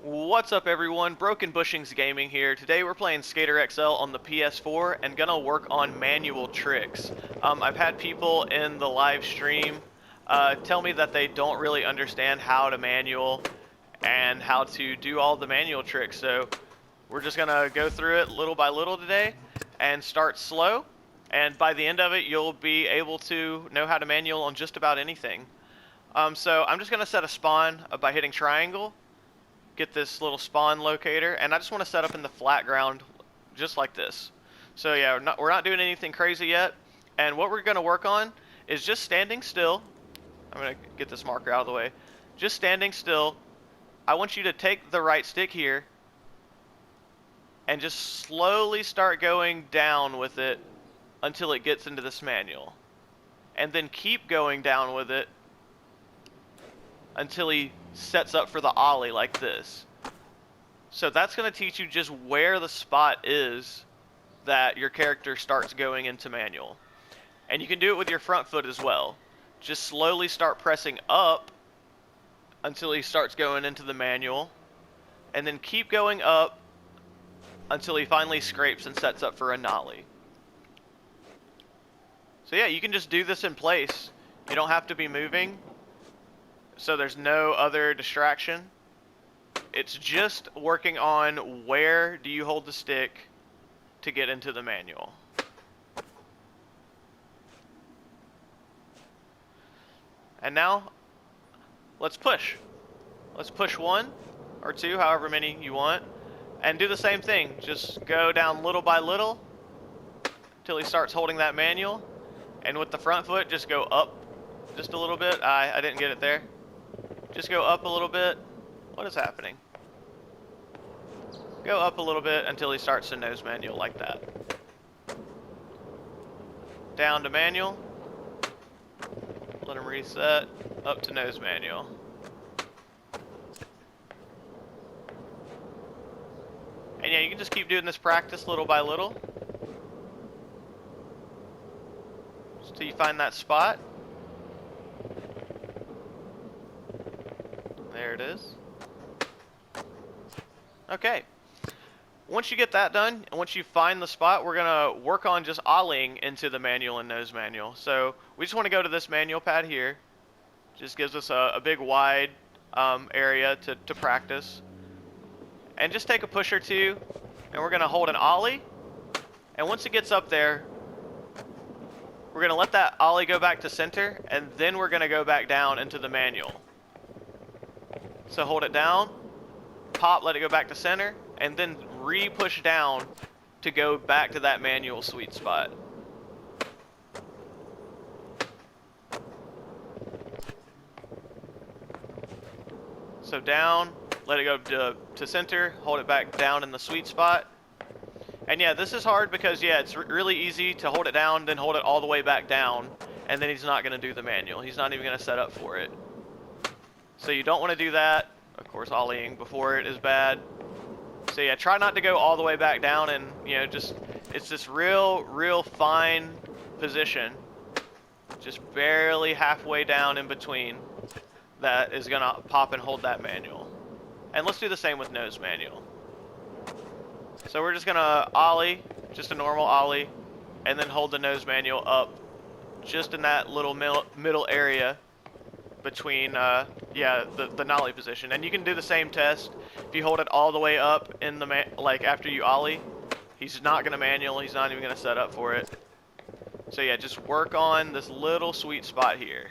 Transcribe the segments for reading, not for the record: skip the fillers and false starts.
What's up everyone, Broken Bushings Gaming here. Today we're playing Skater XL on the PS4 and gonna work on manual tricks. I've had people in the live stream tell me that they don't really understand how to manual and how to do all the manual tricks, so we're just gonna go through it little by little today and start slow, and by the end of it you'll be able to know how to manual on just about anything. So I'm just gonna set a spawn by hitting triangle, get this little spawn locator, and I just want to set up in the flat ground just like this. So yeah, we're not doing anything crazy yet, and what we're going to work on is just standing still. I'm going to get this marker out of the way. Just standing still. I want you to take the right stick here and just slowly start going down with it until it gets into this manual, and then keep going down with it until he sets up for the Ollie like this. So that's going to teach you just where the spot is that your character starts going into manual. And you can do it with your front foot as well. Just slowly start pressing up until he starts going into the manual, and then keep going up until he finally scrapes and sets up for a nollie. So yeah, you can just do this in place. You don't have to be moving, so there's no other distraction. It's just working on where do you hold the stick to get into the manual. And now, let's push. Let's push one or two, however many you want, and do the same thing. Just go down little by little until he starts holding that manual. And with the front foot, just go up just a little bit. I didn't get it there. Just go up a little bit. What is happening? Go up a little bit until he starts to nose manual like that. Down to manual. Let him reset. Up to nose manual. And yeah, you can just keep doing this practice little by little until you find that spot. There it is. Okay. Once you get that done, and once you find the spot, we're going to work on just ollieing into the manual and nose manual. So we just want to go to this manual pad here. Just gives us a big wide area to practice. And just take a push or two, and we're going to hold an ollie. And once it gets up there, we're going to let that ollie go back to center, and then we're going to go back down into the manual. So hold it down, pop, let it go back to center, and then re-push down to go back to that manual sweet spot. So down, let it go to center, hold it back down in the sweet spot. And yeah, this is hard because yeah, it's really easy to hold it down, then hold it all the way back down, and then he's not going to do the manual. He's not even going to set up for it. So you don't want to do that. Of course, ollieing before it is bad. So yeah, try not to go all the way back down, and you know, just it's this real fine position, just barely halfway down in between, that is gonna pop and hold that manual. And let's do the same with nose manual. So we're just gonna ollie, just a normal ollie, and then hold the nose manual up, just in that little middle area between yeah, the nollie position. And you can do the same test if you hold it all the way up in the like after you ollie. He's not gonna manual, he's not even gonna set up for it. So yeah, just work on this little sweet spot here,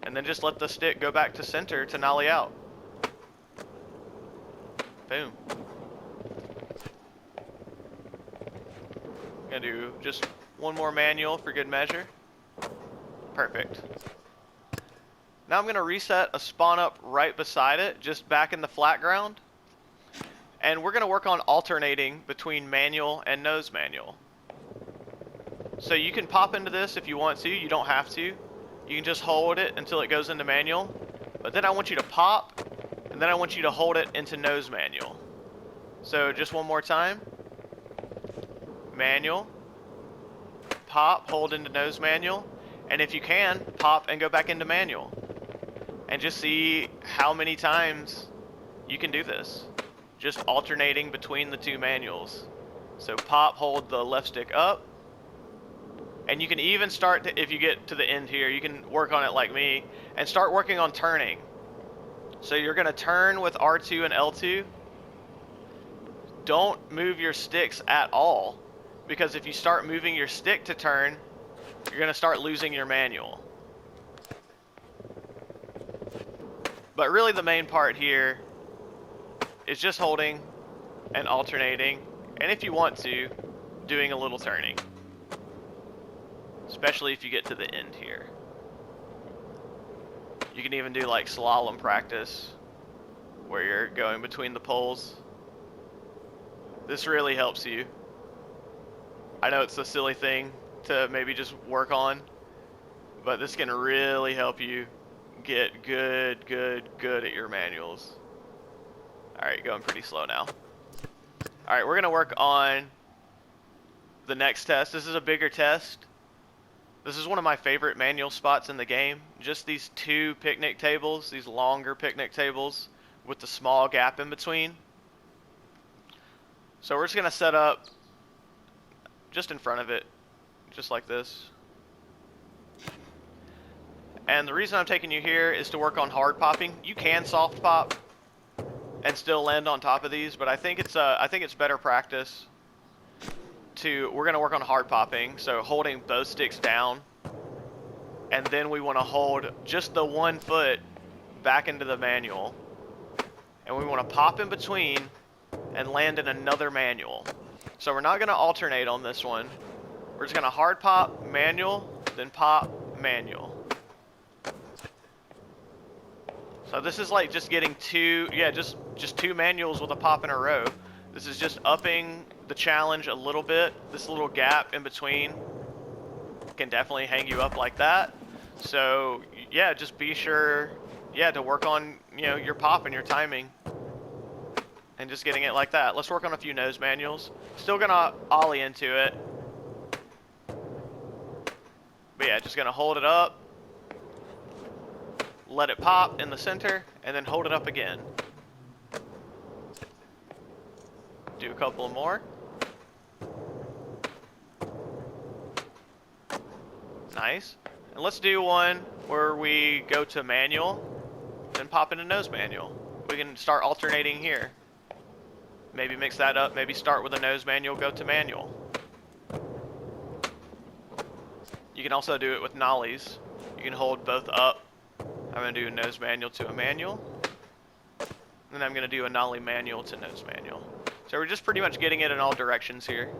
and then just let the stick go back to center to nollie out. Boom. Gonna do just one more manual for good measure. Perfect. Now I'm going to reset a spawn up right beside it, just back in the flat ground. And we're going to work on alternating between manual and nose manual. So you can pop into this if you want to, you don't have to. You can just hold it until it goes into manual. But then I want you to pop, and then I want you to hold it into nose manual. So just one more time. Manual. Pop, hold into nose manual. And if you can, pop and go back into manual. and just see how many times you can do this. Just alternating between the two manuals. So pop, hold the left stick up. And you can even start to, if you get to the end here, you can work on it like me and start working on turning. So you're going to turn with R2 and L2. Don't move your sticks at all, because if you start moving your stick to turn, you're going to start losing your manual. But really the main part here is just holding and alternating, and if you want to, doing a little turning. Especially if you get to the end here. You can even do like slalom practice, where you're going between the poles. This really helps you. I know it's a silly thing to maybe just work on, but this can really help you get good at your manuals. Alright, going pretty slow now. Alright, we're going to work on the next test. This is a bigger test. This is one of my favorite manual spots in the game. Just these two picnic tables, these longer picnic tables with the small gap in between. So we're just going to set up just in front of it, just like this. And the reason I'm taking you here is to work on hard popping. You can soft pop and still land on top of these, but I think it's better practice we're going to work on hard popping, so holding both sticks down, and then we want to hold just the 1 foot back into the manual, and we want to pop in between and land in another manual. So we're not going to alternate on this one. We're just going to hard pop, manual, then pop, manual. So this is like just getting just two manuals with a pop in a row. This is just upping the challenge a little bit. This little gap in between can definitely hang you up like that. So yeah, just be sure, to work on, your pop and your timing and just getting it like that. Let's work on a few nose manuals. Still gonna ollie into it. But yeah, just gonna hold it up, let it pop in the center, and then hold it up again. Do a couple more. Nice. And let's do one where we go to manual, then pop into nose manual. We can start alternating here. Maybe mix that up. Maybe start with a nose manual, go to manual. You can also do it with nollies. You can hold both up. I'm going to do a nose manual to a manual. And I'm going to do a nollie manual to nose manual. So we're just pretty much getting it in all directions here.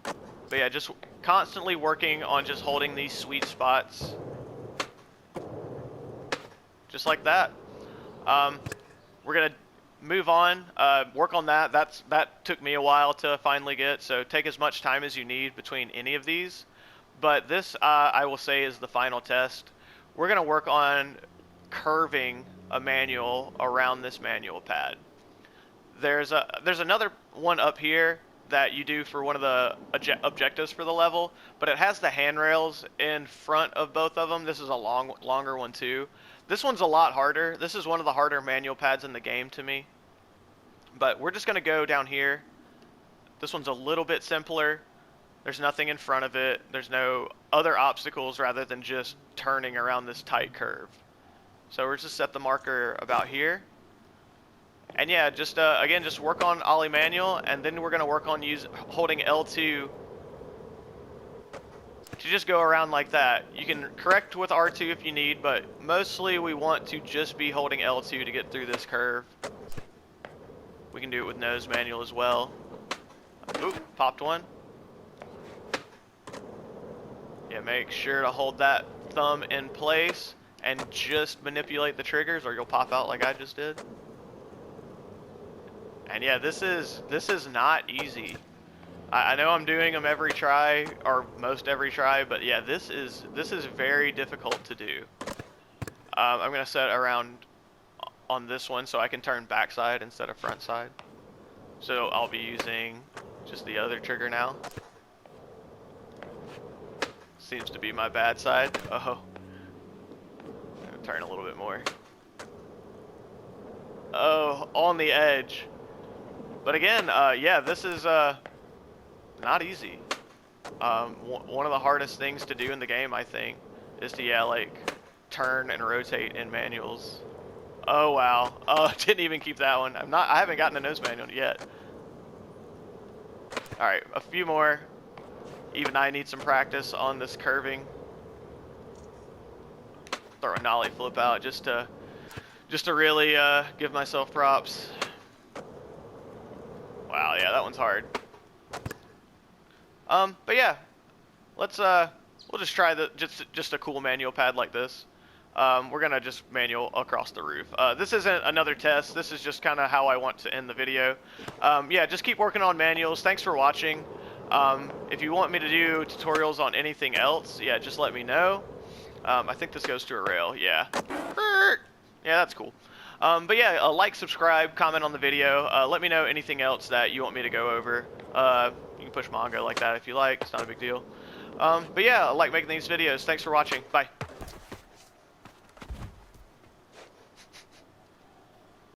But yeah, just constantly working on just holding these sweet spots. Just like that. We're going to move on, work on that. That took me a while to finally get, so take as much time as you need between any of these. But this, I will say, is the final test. We're going to work on curving a manual around this manual pad. There's another one up here that you do for one of the objectives for the level, but it has the handrails in front of both of them. This is a longer one too. This one's a lot harder. This is one of the harder manual pads in the game to me. But we're just going to go down here. This one's a little bit simpler. There's nothing in front of it. There's no other obstacles rather than just turning around this tight curve. So we're just set the marker about here. And yeah, just again, just work on Ollie manual, and then we're going to work on holding L2 to just go around like that. You can correct with R2 if you need, but mostly we want to just be holding L2 to get through this curve. We can do it with nose manual as well. Oop, popped one. Yeah, make sure to hold that thumb in place and just manipulate the triggers, or you'll pop out like I just did. And yeah, this is not easy. I know I'm doing them every try, or most every try, but yeah, this is very difficult to do. I'm gonna set around on this one so I can turn backside instead of front side. So I'll be using just the other trigger now. Seems to be my bad side. Oh. turn a little bit more. Oh, on the edge. But again, yeah, this is not easy. One of the hardest things to do in the game, I think, is to, yeah, like, turn and rotate in manuals. Oh, wow. Oh, didn't even keep that one. I haven't gotten a nose manual yet. Alright, a few more. Even I need some practice on this curving. Throw a nollie flip out just to really give myself props. Wow, yeah, that one's hard. But yeah, let's we'll just try just a cool manual pad like this. We're gonna just manual across the roof. This isn't another test. This is just kind of how I want to end the video. Yeah, just keep working on manuals. Thanks for watching. If you want me to do tutorials on anything else, yeah, just let me know. I think this goes to a rail. Yeah. Yeah, that's cool. But yeah, like, subscribe, comment on the video. Let me know anything else that you want me to go over. You can push manga like that if you like. It's not a big deal. But yeah, I like making these videos. Thanks for watching. Bye.